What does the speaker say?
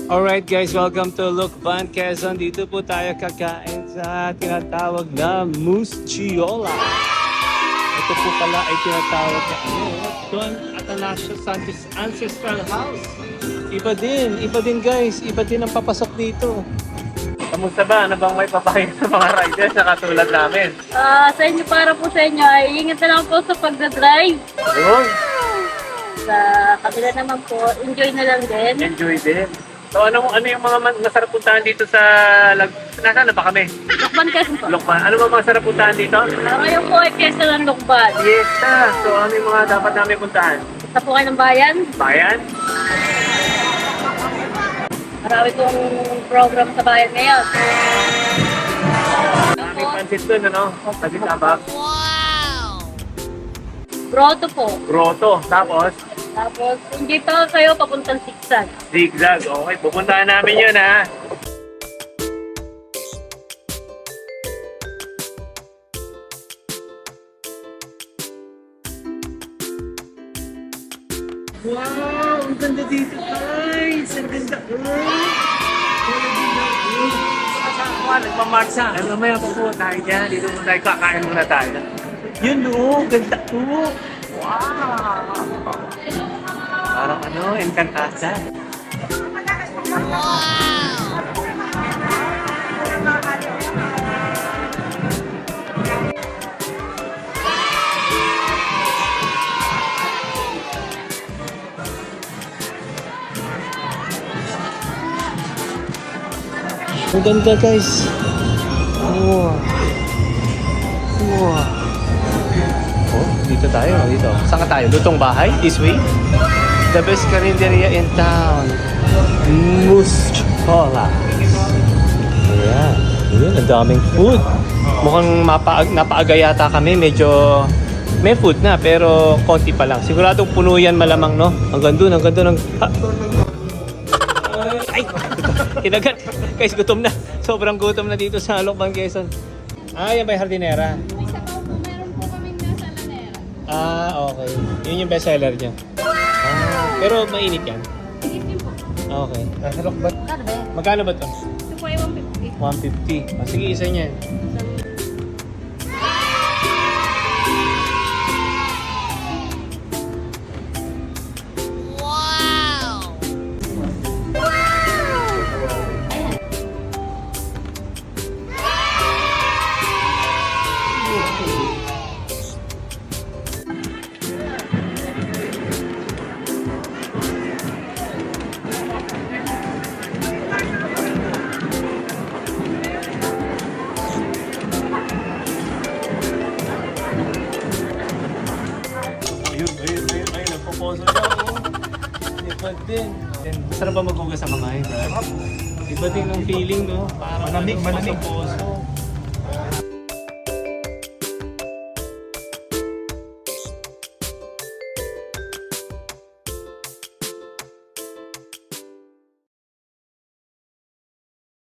Alright guys, welcome to Lucban, Quezon. Dito po tayo kakain sa tinatawag na Moose Chiola. Ito po pala ay tinatawag na Don Atanasio Sanchez Ancestral House. Iba din guys, iba din ang papasok dito. Kamusta ba? Ano bang may papakita sa mga riders na katulad namin? Sa inyo, para po sa inyo, ay ingat na lang po sa pagdadrive. Yun, Sa kabila naman po, enjoy na lang din. enjoy din. So ano yung mga masarap puntahan dito sa nasaan na ba kami? Lukban Quezon po. Lokman. Ano ba masarap puntahan dito? Ngayon po ay piyesta ng Lukban. Fiesta. So ano yung mga dapat namin puntahan? Sa po kayo ng bayan, Bayan? marami pong program sa bayan ngayon. May pansit doon, ano? Pansit tabak. Grotto po. Grotto. Tapos, Tapos, hindi pa kayo papuntang Siksag. zigzag. Okay, pupuntahan namin yun, ha? Wow! Ang ganda dito, guys! Ang ganda! Nagmamarsa. Mamaya pa po tayo dyan. Dito muna tayo, kakain muna tayo. Yun o, ganda po. Wow! Parang ano, Encantada. Ang ganda guys. Wow. Wow. Oh, dito tayo. Dito. Saan ka tayo? Lutong bahay? This way? The best carinderia in town. Moose Chiola. Ayan. Ayan, ang daming food. Mukhang napaaga yata kami. Medyo may food na pero konti pa lang. Siguradong puno yan malamang, no? Ang ganda ng... Ay! Kinagat. Guys, gutom na. Sobrang gutom na dito sa Lucban, Quezon. Yan ba yung hardinera? May sabaw po, meron po kaming nasa lanera. Okay. Yun yung bestseller niya. Pero mainit yan. Isipin po. Okay. Nasa Lucban. Ano ba yan? Magkano ba to? Ito po ay 150. 150. Sige, isa niyan. Ayun, nagpo-poso na ako. Iba din. Masarap ba maghugas sa kamay, bro? Iba din ang feeling, no? Parang malamig sa poso.